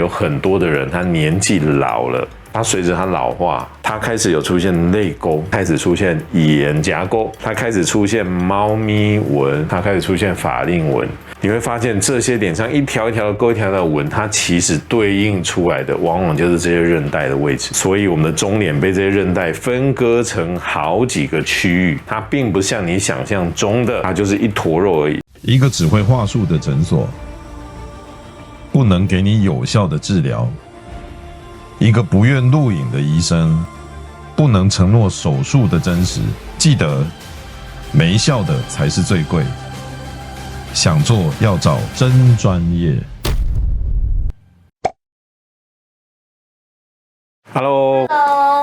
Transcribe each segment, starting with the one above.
有很多的人，他年纪老了，他随着他老化，他开始有出现泪沟，开始出现眼颊沟，他开始出现猫咪纹，他开始出现法令纹。你会发现这些脸上一条一条的沟，一条一条的纹，它其实对应出来的往往就是这些韧带的位置。所以我们的中脸被这些韧带分割成好几个区域，它并不像你想象中的，它就是一坨肉而已。一个只会话术的诊所，不能给你有效的治疗。一个不愿录影的医生，不能承诺手术的真实。记得，没效的才是最贵。想做要找真专业。Hello，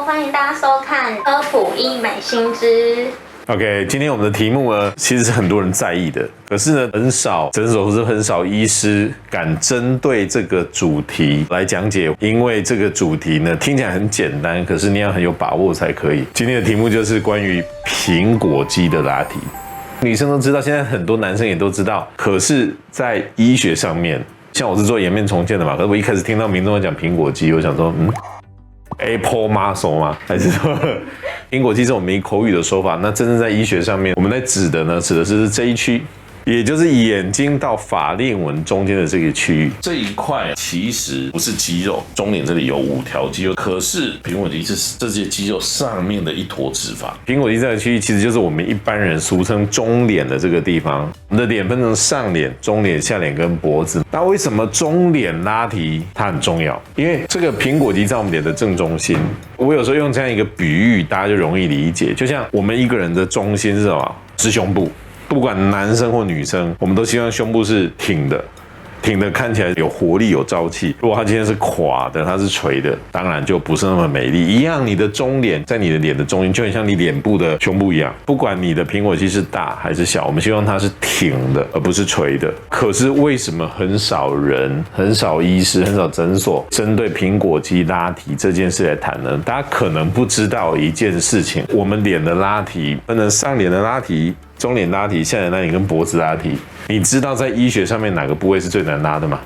欢迎大家收看科普医美新知。OK， 今天我们的题目呢，其实是很多人在意的，可是呢，很少诊所或是很少医师敢针对这个主题来讲解，因为这个主题呢听起来很简单，可是你要很有把握才可以。今天的题目就是关于苹果肌的拉提，女生都知道，现在很多男生也都知道，可是，在医学上面，像我是做颜面重建的嘛，可是我一开始听到民众讲苹果肌，我想说，Apple muscle 吗？还是说苹果肌是我们口语的说法？那真正在医学上面，我们在指的是这一区，也就是眼睛到法令纹中间的这个区域。这一块其实不是肌肉，中脸这里有5条肌肉，可是苹果肌是这些肌肉上面的一坨脂肪。苹果肌这个区域其实就是我们一般人俗称中脸的这个地方。我们的脸分成上脸、中脸、下脸跟脖子。那为什么中脸拉提它很重要？因为这个苹果肌在我们脸的正中心。我有时候用这样一个比喻，大家就容易理解。就像我们一个人的中心是什么？是胸部。不管男生或女生，我们都希望胸部是挺的，挺的看起来有活力、有朝气。如果它今天是垮的，它是垂的，当然就不是那么美丽。一样，你的中脸在你的脸的中心，就很像你脸部的胸部一样。不管你的苹果肌是大还是小，我们希望它是挺的，而不是垂的。可是为什么很少人、很少医师、很少诊所针对苹果肌拉提这件事来谈呢？大家可能不知道一件事情：我们脸的拉提分成上脸的拉提、中脸拉提、下脸拉提跟脖子拉提。你知道在医学上面哪个部位是最难拉的吗？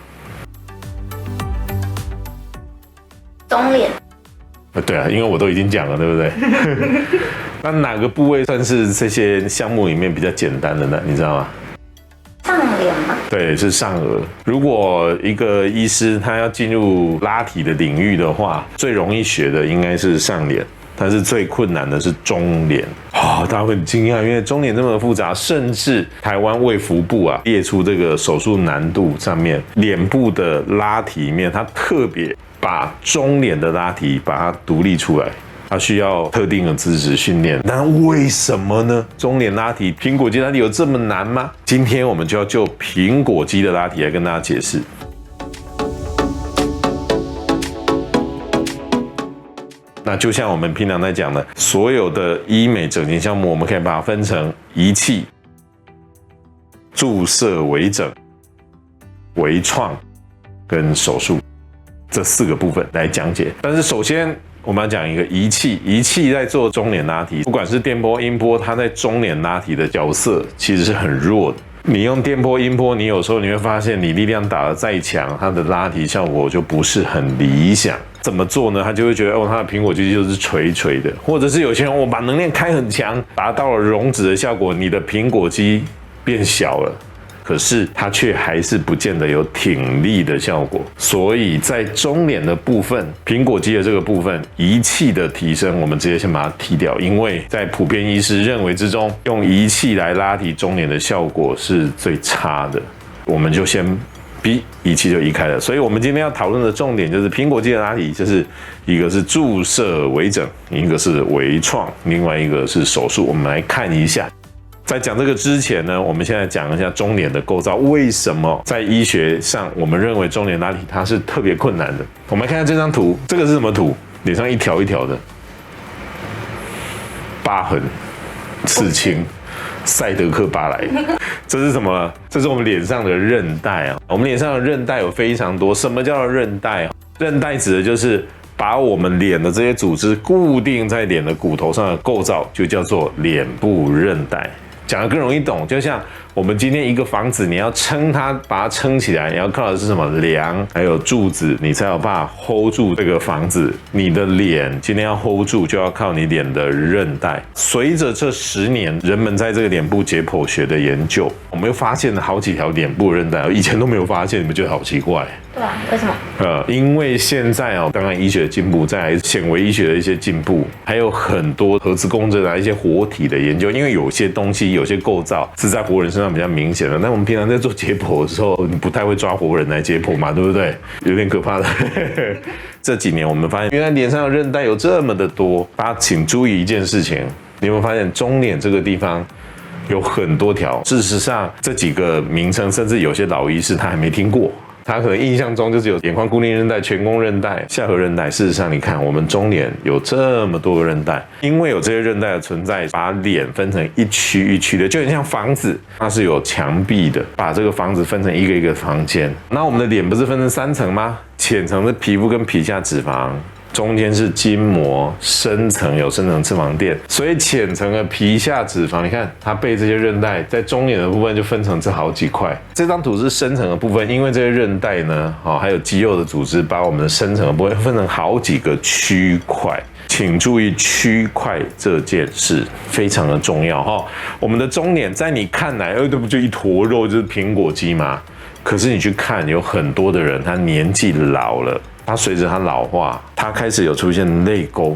中脸。对啊，因为我都已经讲了，对不对？那哪个部位算是这些项目里面比较简单的呢？你知道吗？上脸吗？对，是上颚。如果一个医师他要进入拉提的领域的话，最容易学的应该是上脸。但是最困难的是中脸大家会很惊讶，因为中脸这么复杂，甚至台湾卫福部列出这个手术难度上面，脸部的拉提里面，它特别把中脸的拉提把它独立出来，它需要特定的资质训练。那为什么呢？中脸拉提、苹果肌拉提有这么难吗？今天我们就要就苹果肌的拉提来跟大家解释。那就像我们平常在讲的，所有的医美整形项目，我们可以把它分成仪器、注射微整、微创跟手术这4个部分来讲解。但是首先我们要讲一个仪器，仪器在做中脸拉提，不管是电波、音波，它在中脸拉提的角色其实是很弱的。你用电波、音波，你有时候你会发现，你力量打得再强，它的拉提效果就不是很理想。怎么做呢？他就会觉得它的苹果肌就是垂垂的，或者是有些人我把能量开很强，达到了溶脂的效果，你的苹果肌变小了，可是它却还是不见得有挺立的效果。所以在中脸的部分，苹果肌的这个部分，仪器的提升，我们直接先把它剔掉，因为在普遍医师认为之中，用仪器来拉提中脸的效果是最差的，我们就先仪器就移开了。所以我们今天要讨论的重点就是苹果肌的拉提，就是一个是注射微整，一个是微创，另外一个是手术。我们来看一下。在讲这个之前呢，我们现在讲一下中脸的构造。为什么在医学上我们认为中脸拉提它是特别困难的？我们来看看这张图，这个是什么图？脸上一条一条的疤痕、刺青。赛德克巴莱，这是什么？这是我们脸上的韧带啊。我们脸上的韧带有非常多。什么叫做韧带？韧带指的就是把我们脸的这些组织固定在脸的骨头上的构造，就叫做脸部韧带。讲得更容易懂，就像我们今天一个房子，你要撑它，把它撑起来，你要靠的是什么？梁，还有柱子，你才有办法 hold 住这个房子。你的脸今天要 hold 住，就要靠你脸的韧带。随着这10年，人们在这个脸部解剖学的研究，我们又发现了好几条脸部韧带，以前都没有发现，你们觉得好奇怪？对啊，为什么？因为现在当然医学的进步，再来显微医学的一些进步，还有很多核磁共振一些活体的研究。因为有些东西、有些构造是在活人身上比较明显的，那我们平常在做解剖的时候，你不太会抓活人来解剖嘛，对不对？有点可怕的。这几年我们发现，原来脸上的韧带有这么的多。大家请注意一件事情，你有没有发现中脸这个地方有很多条？事实上，这几个名称，甚至有些老医师他还没听过。他可能印象中就是有眼眶固定韧带、颧弓韧带、下颌韧带。事实上，你看我们中脸有这么多个韧带，因为有这些韧带的存在，把脸分成一区一区的，就很像房子，它是有墙壁的，把这个房子分成一个一个房间。那我们的脸不是分成3层吗？浅层的皮肤跟皮下脂肪。中间是筋膜，深层有深层脂肪垫，所以浅层的皮下脂肪，你看它被这些韧带在中脸的部分就分成这好几块。这张图是深层的部分，因为这些韧带呢，还有肌肉的组织，把我们的深层的部分分成好几个区块。请注意区块这件事非常的重要哈。我们的中脸在你看来，这不就一坨肉，就是苹果肌吗？可是你去看，有很多的人他年纪老了。它随着它老化，它开始有出现泪沟，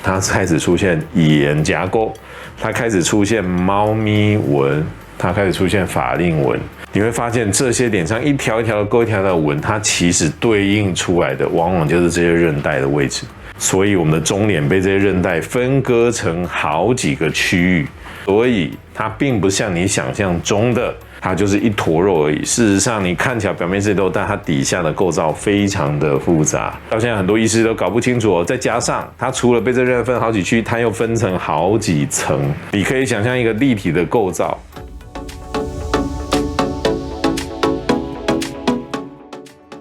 它开始出现眼颊沟，它开始出现猫咪纹，它开始出现法令纹。你会发现这些脸上一条一条的沟、一条的纹，它其实对应出来的往往就是这些韧带的位置。所以我们的中脸被这些韧带分割成好几个区域，所以它并不像你想象中的。它就是一坨肉而已。事实上，你看起来表面是肉，但它底下的构造非常的复杂。到现在很多医师都搞不清楚哦。再加上它除了被这韧带分好几区，它又分成好几层。你可以想象一个立体的构造。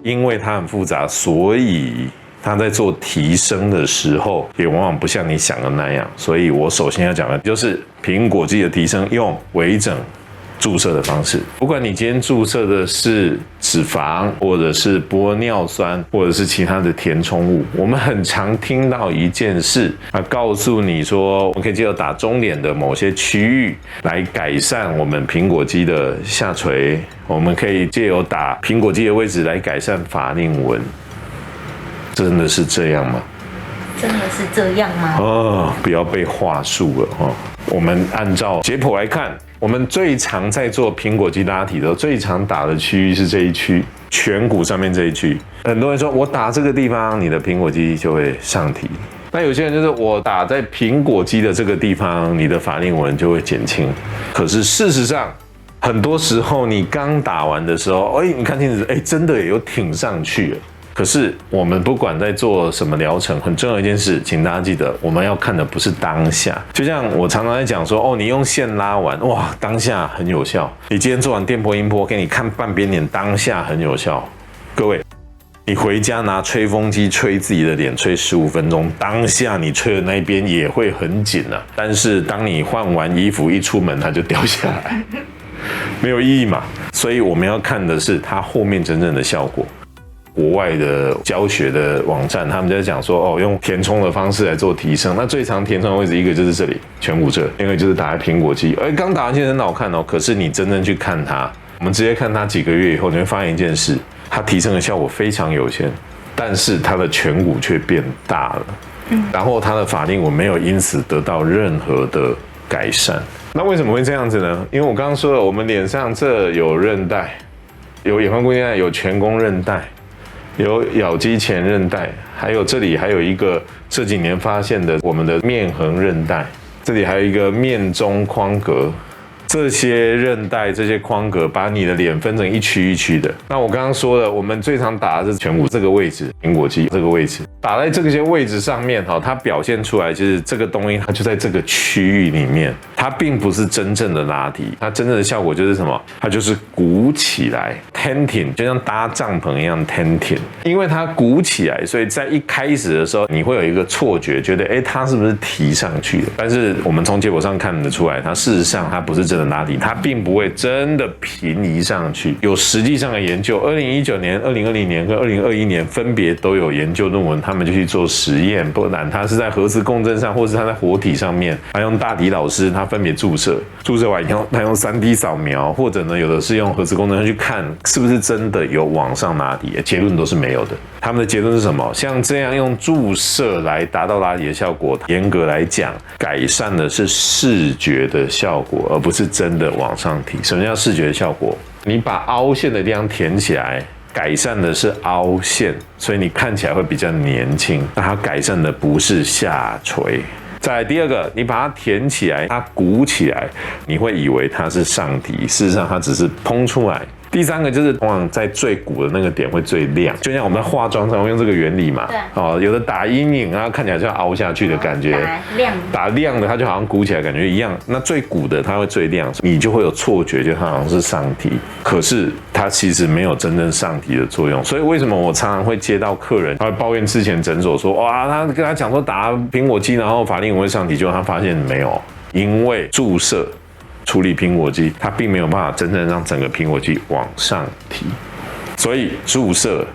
因为它很复杂，所以它在做提升的时候，也往往不像你想的那样。所以我首先要讲的就是苹果肌的提升，用微整注射的方式。不管你今天注射的是脂肪，或者是玻尿酸，或者是其他的填充物，我们很常听到一件事，告诉你说，我们可以借由打中脸的某些区域来改善我们苹果肌的下垂，我们可以借由打苹果肌的位置来改善法令纹。真的是这样吗？真的是这样吗？不要被话术了哦。我们按照解剖来看，我们最常在做苹果肌拉提的时候，最常打的区域是这一区，颧骨上面这一区。很多人说我打这个地方，你的苹果肌就会上提。那有些人就是我打在苹果肌的这个地方，你的法令纹就会减轻。可是事实上，很多时候你刚打完的时候，你看镜子，真的也有挺上去了。可是我们不管在做什么疗程，很重要一件事，请大家记得，我们要看的不是当下。就像我常常在讲说，你用线拉完，哇，当下很有效。你今天做完电波、音波，给你看半边脸，当下很有效。各位，你回家拿吹风机吹自己的脸，吹15分钟，当下你吹的那一边也会很紧啊。但是当你换完衣服一出门，它就掉下来，没有意义嘛。所以我们要看的是它后面真正的效果。国外的教学的网站，他们在讲说，用填充的方式来做提升。那最常填充的位置，一个就是这里颧骨这，另外就是打在苹果肌。刚打完其实很好看哦，可是你真正去看它，我们直接看它几个月以后，你会发现一件事，它提升的效果非常有限，但是它的颧骨却变大了，然后它的法令纹没有因此得到任何的改善。那为什么会这样子呢？因为我刚刚说了，我们脸上这有韧带，有眼眶固定带，有颧弓韧带。有咬肌前韧带，还有这里还有一个这几年发现的我们的面横韧带，这里还有一个面中框格。这些韧带、这些框格把你的脸分成一区一区的。那我刚刚说了，我们最常打的是颧骨这个位置，苹果肌这个位置，打在这些位置上面，它表现出来就是这个东西，它就在这个区域里面，它并不是真正的拉提，它真正的效果就是什么？它就是鼓起来 ，tenting， 就像搭帐篷一样 tenting。因为它鼓起来，所以在一开始的时候，你会有一个错觉，觉得它是不是提上去的？但是我们从结果上看得出来，它事实上它不是真的的拉提，它并不会真的平移上去。有实际上的研究，2019年、2020年跟2021年分别都有研究论文，他们就去做实验，不然它是在核磁共振上，或是它在活体上面，他用大体老师他分别注射完以后，他用3D 扫描，或者呢有的是用核磁共振去看是不是真的有往上拉提，结论都是没有的。他们的结论是什么？像这样用注射来达到拉提的效果，严格来讲，改善的是视觉的效果，而不是真的往上提。什么叫视觉的效果？你把凹陷的地方填起来，改善的是凹陷，所以你看起来会比较年轻。那它改善的不是下垂。再来第二个，你把它填起来，它鼓起来，你会以为它是上提，事实上它只是膨出来。第三个就是通常在最鼓的那个点会最亮，就像我们在化妆上用这个原理嘛。对。有的打阴影啊，看起来就要凹下去的感觉。打亮的它就好像鼓起来感觉一样。那最鼓的它会最亮，你就会有错觉，就它好像是上提，可是它其实没有真正上提的作用。所以为什么我常常会接到客人，他会抱怨之前诊所说，哇，他跟他讲说打苹果肌，然后法令纹会上提，结果他发现没有，因为注射处理苹果肌，它并没有办法真正让整个苹果肌往上提，所以注射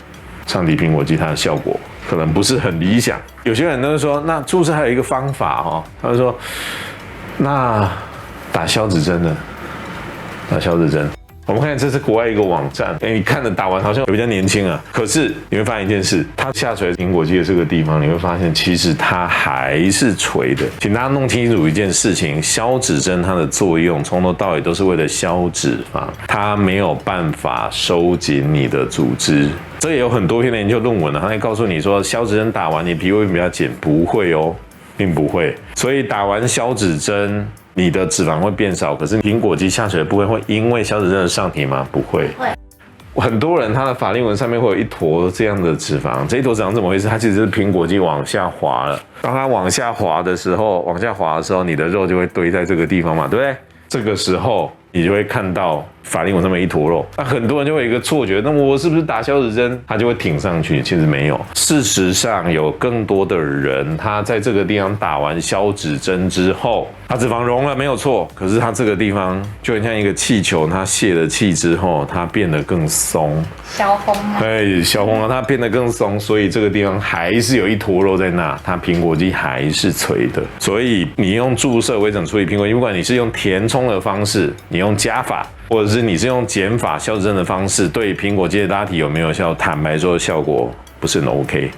上提苹果肌它的效果可能不是很理想。有些人都会说，那注射还有一个方法他就说，那打消脂针呢？打消脂针。我们看这是国外一个网站，你看着打完好像比较年轻啊，可是你会发现一件事，它下垂苹果肌的这个地方，你会发现其实它还是垂的。请大家弄清楚一件事情，消脂针它的作用从头到尾都是为了消脂肪，它没有办法收紧你的组织。这也有很多篇的研究论文它会告诉你说，消脂针打完你皮肤会比较紧，不会哦，并不会。所以打完消脂针，你的脂肪会变少，可是苹果肌下垂的部分会因为消脂针的上提吗？不会。很多人他的法令纹上面会有一坨这样的脂肪，这一坨脂肪怎么回事？它其实是苹果肌往下滑了。当它往下滑的时候，你的肉就会堆在这个地方嘛，对不对？这个时候你就会看到法令纹上面一坨肉，那很多人就会有一个错觉，那我是不是打消脂针它就会挺上去？其实没有，事实上有更多的人他在这个地方打完消脂针之后，他脂肪溶了没有错，可是他这个地方就很像一个气球，它泄了气之后它变得更松，消风啊，对，消风了，它变得更松，所以这个地方还是有一坨肉在那，它苹果肌还是垂的。所以你用注射微整处理苹果肌，不管你是用填充的方式，你用加法，或者是你是用减法消脂针的方式，对苹果肌的拉提有没有效？坦白说，效果不是很 OK。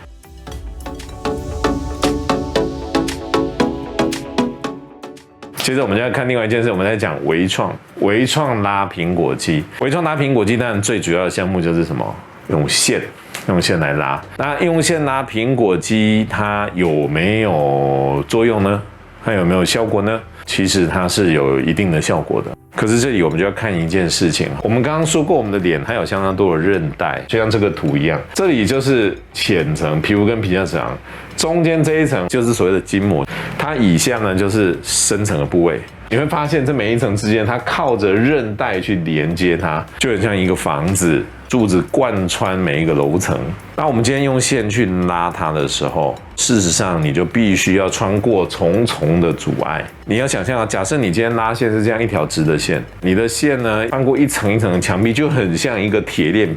接着我们就要看另外一件事，我们在讲微创拉苹果肌。微创拉苹果肌当然最主要的项目就是什么？用线来拉。那用线拉苹果肌，它有没有作用呢？它有没有效果呢？其实它是有一定的效果的。可是这里我们就要看一件事情，我们刚刚说过，我们的脸它有相当多的韧带，就像这个图一样，这里就是浅层皮肤跟皮下脂肪，中间这一层就是所谓的筋膜，它以下呢就是深层的部位。你会发现这每一层之间，它靠着韧带去连接它，就很像一个房子，柱子贯穿每一个楼层。那我们今天用线去拉它的时候，事实上你就必须要穿过重重的阻碍。你要想象假设你今天拉线是这样一条直的线，你的线呢穿过一层一层的墙壁，就很像一个铁链，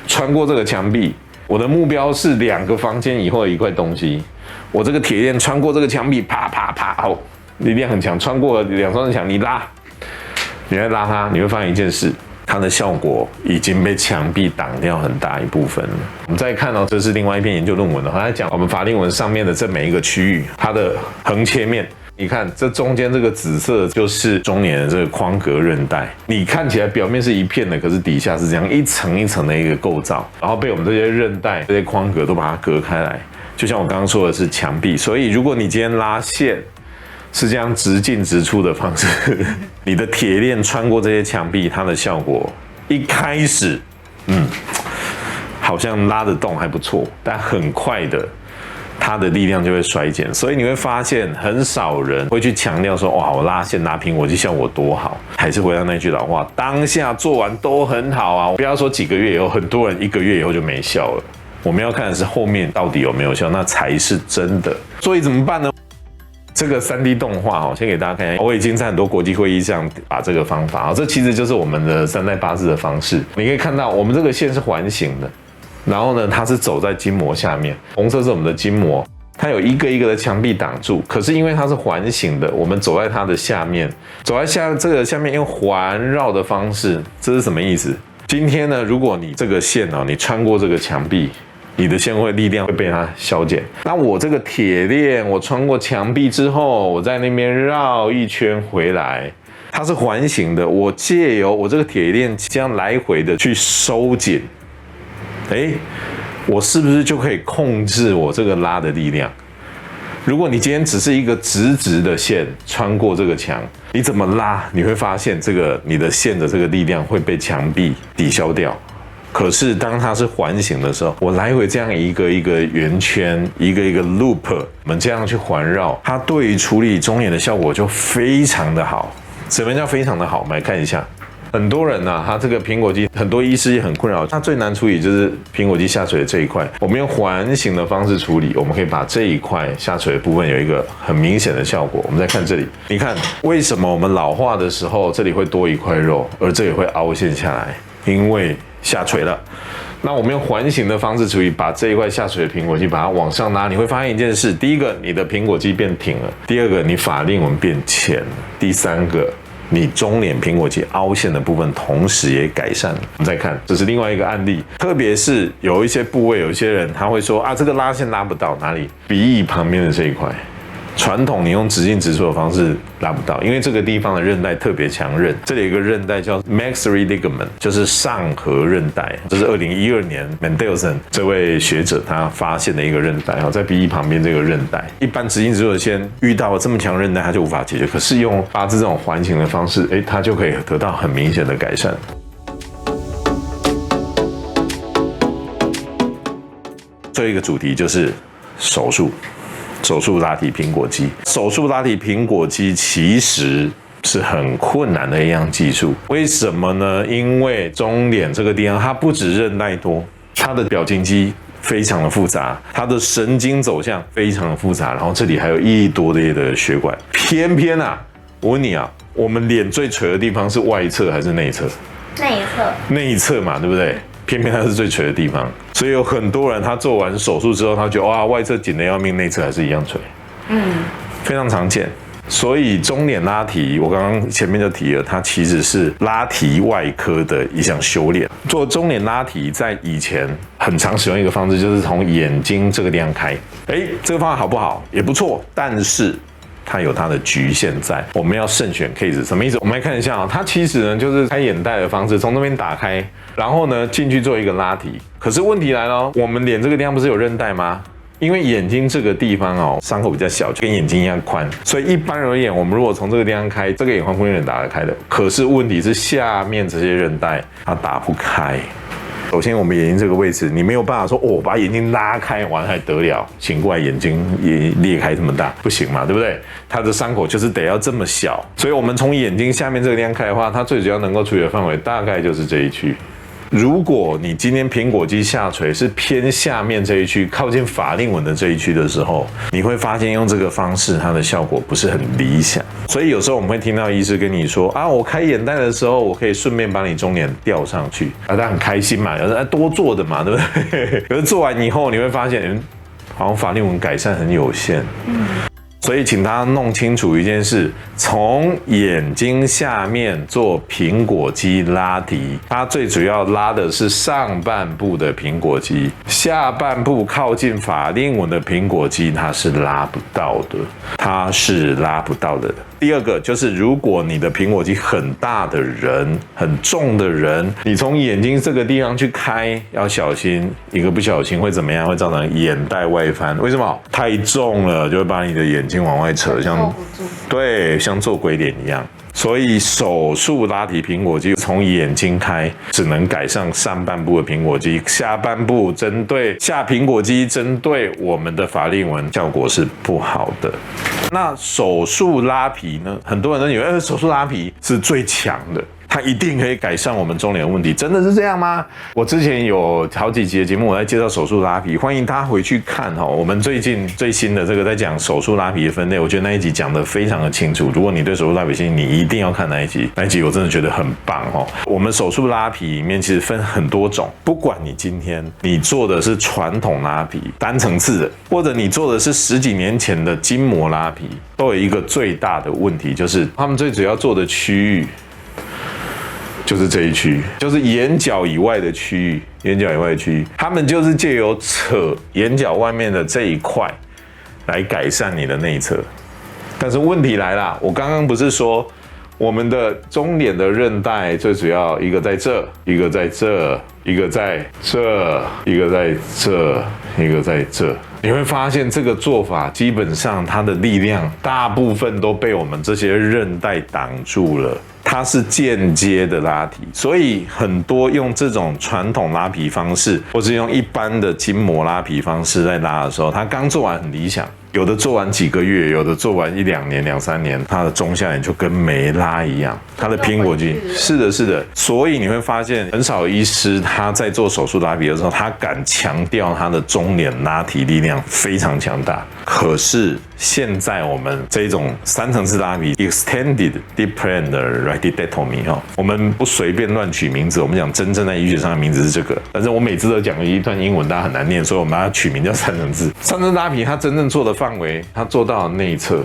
穿过这个墙壁。我的目标是2个房间以后的一块东西，我这个铁链穿过这个墙壁，啪啪啪，力量很强，穿过2双墙，你再拉它，你会发现一件事，它的效果已经被墙壁挡掉很大一部分了。我们再看到这是另外一篇研究论文它在讲我们法令纹上面的这每一个区域，它的横切面。你看这中间这个紫色就是中年的这个眶隔韧带，你看起来表面是一片的，可是底下是这样一层一层的一个构造，然后被我们这些韧带、这些眶隔都把它隔开来，就像我刚刚说的是墙壁。所以如果你今天拉线是这样直进直出的方式，你的铁链穿过这些墙壁，它的效果一开始好像拉得动还不错，但很快的它的力量就会衰减。所以你会发现很少人会去强调说，哇，我拉线拉苹果肌效果多好。还是回到那句老话，当下做完都很好啊，不要说几个月以后，很多人1个月以后就没效了。我们要看的是后面到底有没有效，那才是真的。所以怎么办呢？这个3D 动画先给大家看一下。我已经在很多国际会议上把这个方法这其实就是我们的3代8字的方式。你可以看到，我们这个线是环形的，然后呢，它是走在筋膜下面，红色是我们的筋膜。它有一个一个的墙壁挡住，可是因为它是环形的，我们走在它的下面，走在这个下面用环绕的方式，这是什么意思？今天呢，如果你这个线你穿过这个墙壁，你的线会力量会被它消减。那我这个铁链，我穿过墙壁之后，我在那边绕一圈回来，它是环形的，我借由我这个铁链这样来回的去收紧，我是不是就可以控制我这个拉的力量？如果你今天只是一个直直的线穿过这个墙，你怎么拉？你会发现你的线的这个力量会被墙壁抵消掉。可是当它是环形的时候，我来回这样一个一个圆圈，一个一个 loop， 我们这样去环绕，它对于处理中眼的效果就非常的好。什么叫非常的好？我们来看一下。很多人他这个苹果肌，很多医师也很困扰，他最难处理就是苹果肌下垂的这一块。我们用环形的方式处理，我们可以把这一块下垂的部分有一个很明显的效果。我们再看这里，你看为什么我们老化的时候这里会多一块肉，而这里会凹陷下来？因为下垂了。那我们用环形的方式处理，把这一块下垂的苹果肌把它往上拉，你会发现一件事：第一个，你的苹果肌变挺了；第二个，你法令纹变浅了；第三个，你中脸苹果肌凹陷的部分同时也改善了。我们再看，这是另外一个案例，特别是有一些部位，有一些人他会说这个拉线拉不到哪里，鼻翼旁边的这一块。传统你用直进直出的方式拉不到，因为这个地方的韧带特别强韧。这里有一个韧带叫 maxillary ligament， 就是上颌韧带，这是2012年 Mendelson 这位学者他发现的一个韧带，在鼻翼旁边这个韧带。一般直进直出的线遇到了这么强韧带，它就无法解决。可是用八字这种环形的方式，它就可以得到很明显的改善。最后一个主题就是手术拉提苹果肌。手术拉提苹果肌其实是很困难的一样技术。为什么呢？因为中脸这个地方它不止韧带多，它的表情肌非常的复杂，它的神经走向非常的复杂，然后这里还有一多列的血管。偏偏我问你我们脸最垂的地方是外侧还是内侧？内侧嘛，对不对？偏偏它是最垂的地方，所以有很多人他做完手术之后，他觉得外侧紧得要命，内侧还是一样垂，非常常见。所以中脸拉提，我刚刚前面就提了，它其实是拉提外科的一项修炼。做中脸拉提在以前很常使用一个方式，就是从眼睛这个地方开。这个方法好不好？也不错，但是它有它的局限在，我们要慎选 case。 什么意思？我们来看一下它其实呢就是开眼袋的方式，从这边打开，然后呢进去做一个拉提。可是问题来了，我们脸这个地方不是有韧带吗？因为眼睛这个地方伤口比较小，就跟眼睛一样宽，所以一般而言，我们如果从这个地方开，这个眼眶空间打得开的。可是问题是下面这些韧带它打不开。首先，我们眼睛这个位置，你没有办法说我把眼睛拉开完还得了，醒过来眼睛也裂开这么大，不行嘛，对不对？它的伤口就是得要这么小，所以我们从眼睛下面这个地方开的话，它最主要能够处理的范围大概就是这一区。如果你今天苹果肌下垂是偏下面这一区，靠近法令纹的这一区的时候，你会发现用这个方式它的效果不是很理想。所以有时候我们会听到医师跟你说我开眼袋的时候，我可以顺便把你中脸吊上去，他很开心嘛，有人多做的嘛，对不对？可是做完以后你会发现，好像法令纹改善很有限。所以请大家弄清楚一件事，从眼睛下面做苹果肌拉提，它最主要拉的是上半部的苹果肌，下半部靠近法令纹的苹果肌它是拉不到的。第二个就是如果你的苹果肌很大的人，很重的人，你从眼睛这个地方去开要小心，一个不小心会怎么样？会造成眼袋外翻。为什么？太重了就会把你的眼睛往外扯，像做鬼脸一样。所以手术拉提苹果肌从眼睛开，只能改善上半部的苹果肌，下半部针对下苹果肌，针对我们的法令纹效果是不好的。那手术拉皮呢？很多人都以为手术拉皮是最强的，它一定可以改善我们中年的问题。真的是这样吗？我之前有好几集的节目我在介绍手术拉皮，欢迎大家回去看哈。我们最近最新的这个在讲手术拉皮的分类，我觉得那一集讲得非常的清楚。如果你对手术拉皮兴趣，你一定要看那一集，那一集我真的觉得很棒哦。我们手术拉皮里面其实分很多种，不管你今天你做的是传统拉皮单层次的，或者你做的是10几年前的筋膜拉皮，都有一个最大的问题，就是他们最主要做的区域就是这一区，就是眼角以外的区域，眼角以外的区域，他们就是借由扯眼角外面的这一块来改善你的内侧。但是问题来啦，我刚刚不是说我们的中脸的韧带最主要一个在这，一个在这，一个在这，一个在这，一个在这。你会发现这个做法基本上它的力量大部分都被我们这些韧带挡住了，它是间接的拉提，所以很多用这种传统拉皮方式，或是用一般的筋膜拉皮方式在拉的时候，它刚做完很理想，有的做完几个月，有的做完1、2年、2、3年，它的中下眼就跟没拉一样，它的苹果肌是的，是的。所以你会发现，很少医师他在做手术拉皮的时候，他敢强调他的中脸拉提力量非常强大。可是现在我们这种3层次拉皮 extended deep plane 的 radiectomy 我们不随便乱取名字，我们讲真正在医学上的名字是这个。但是我每次都讲一段英文，大家很难念，所以我们把它取名叫3层次。3层次拉皮它真正做的范围，它做到了内侧，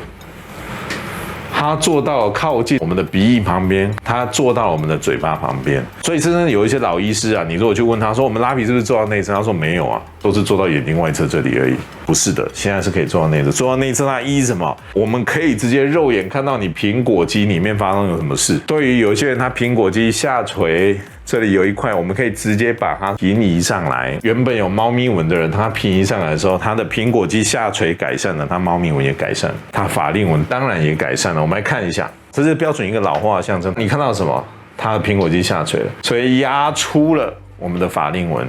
它做到了靠近我们的鼻翼旁边，它做到了我们的嘴巴旁边。所以真正有一些老医师啊，你如果去问他说我们拉皮是不是做到内侧，他说没有啊，都是做到眼睛外侧这里而已。不是的，现在是可以做到内侧。做到内侧它意义什么？我们可以直接肉眼看到你苹果肌里面发生有什么事。对于有些人他苹果肌下垂，这里有一块，我们可以直接把它平移上来。原本有猫咪纹的人，他平移上来的时候，他的苹果肌下垂改善了，他猫咪纹也改善了，他法令纹当然也改善了。我们来看一下，这是标准一个老化的象征。你看到什么？他的苹果肌下垂了，所以压出了我们的法令纹。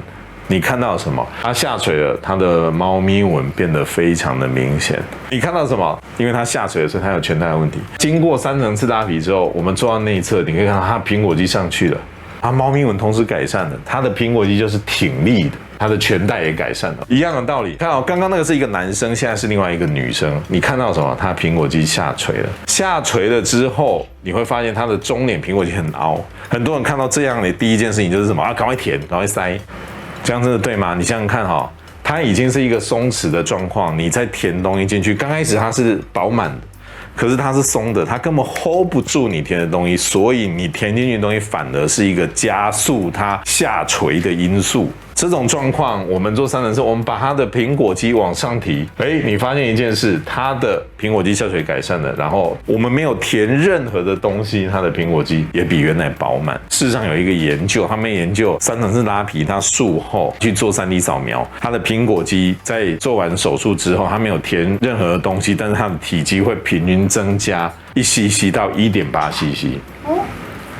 你看到什么？它下垂了，它的猫咪纹变得非常的明显。你看到什么？因为它下垂了，所以它有全带的问题。经过3层次拉皮之后，我们做到内侧，你可以看到它苹果肌上去了，它猫咪纹同时改善了，它的苹果肌就是挺立的，它的全带也改善了。一样的道理，看到刚刚那个是一个男生，现在是另外一个女生，你看到什么？它苹果肌下垂了，下垂了之后，你会发现它的中脸苹果肌很凹。很多人看到这样的第一件事情就是什么？赶快填，赶快塞。这样真的对吗？你想想看哈，它已经是一个松弛的状况，你再填东西进去，刚开始它是饱满的，可是它是松的，它根本 hold 不住你填的东西，所以你填进去的东西反而是一个加速它下垂的因素。这种状况，我们做3层次，我们把它的苹果肌往上提，你发现一件事，它的苹果肌下垂改善了，然后我们没有填任何的东西，它的苹果肌也比原来饱满。事实上有一个研究，他们研究3层次拉皮，它术后去做3D 扫描，它的苹果肌在做完手术之后，它没有填任何的东西，但是它的体积会平均增加1cc 到1.8 cc。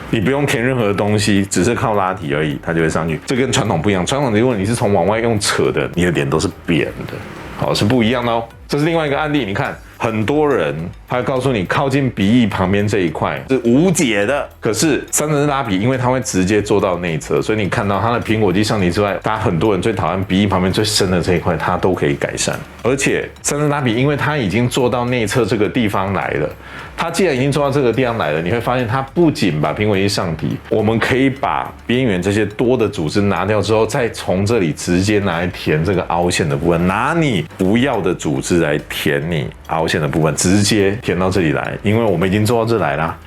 你不用填任何东西，只是靠拉提而已，它就会上去。这跟传统不一样，传统如果你是从往外用扯的，你的脸都是扁的，好，是不一样的哦。这是另外一个案例，你看很多人他会告诉你靠近鼻翼旁边这一块是无解的，可是3层次拉皮因为它会直接做到内侧，所以你看到它的苹果肌上提之外，大家很多人最讨厌鼻翼旁边最深的这一块，它都可以改善。而且3层次拉皮因为它已经做到内侧这个地方来了，它既然已经做到这个地方来了，你会发现它不仅把苹果肌上提，我们可以把边缘这些多的组织拿掉之后，再从这里直接拿来填这个凹陷的部分，拿你不要的组织来填你凹陷的部分，直接填到这里来，因为我们已经做到这来啦。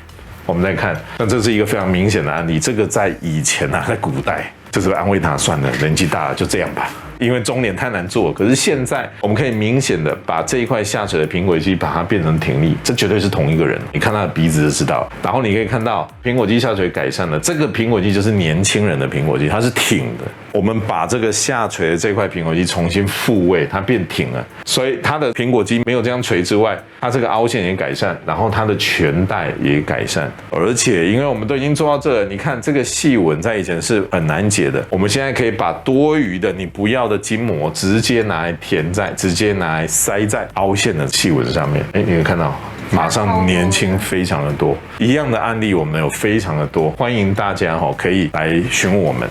我们再看，那这是一个非常明显的案例，这个在以前啊，在古代就是安慰他算了，年纪大了就这样吧。因为中脸太难做，可是现在我们可以明显的把这一块下垂的苹果肌把它变成挺立，这绝对是同一个人，你看他的鼻子就知道。然后你可以看到苹果肌下垂改善了，这个苹果肌就是年轻人的苹果肌，它是挺的。我们把这个下垂的这块苹果肌重新复位，它变挺了，所以它的苹果肌没有这样垂之外，它这个凹陷也改善，然后它的全带也改善。而且因为我们都已经做到这了，你看这个细纹在以前是很难解的，我们现在可以把多余的你不要的筋膜直接拿来填在，直接拿来塞在凹陷的细纹上面。你可以看到马上年轻非常的多。一样的案例我们有非常的多，欢迎大家可以来询问我们。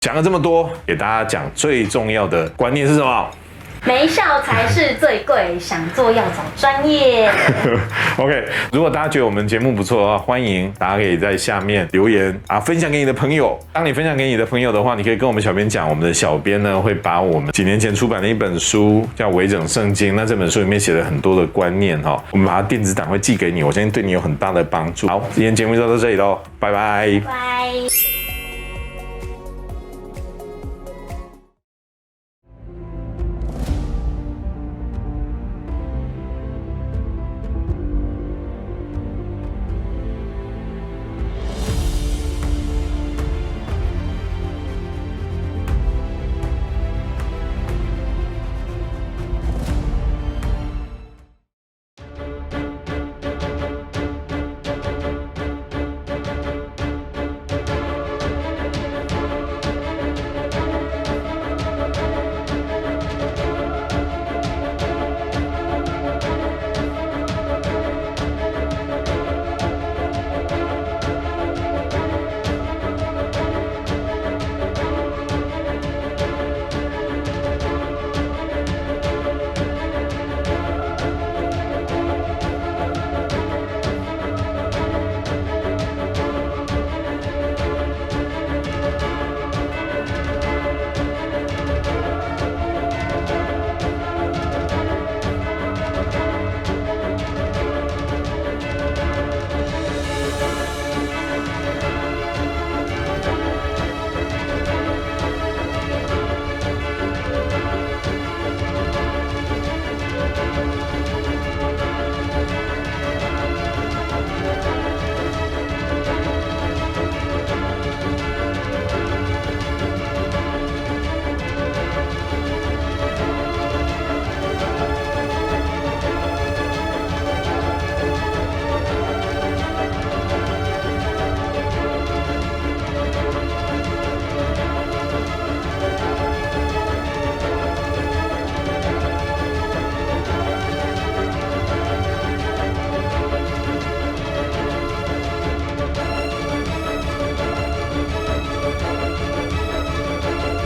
讲了这么多，给大家讲最重要的观念是什么？没效才是最贵，想做要找专业。OK， 如果大家觉得我们节目不错的话，欢迎大家可以在下面留言啊，分享给你的朋友。当你分享给你的朋友的话，你可以跟我们小编讲，我们的小编呢会把我们几年前出版的一本书叫《微整圣经》，那这本书里面写了很多的观念哈，我们把它电子档会寄给你，我相信对你有很大的帮助。好，今天节目就到这里喽，拜拜。拜。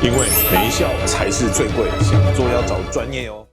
因为没效才是最贵，想做要找专业哦。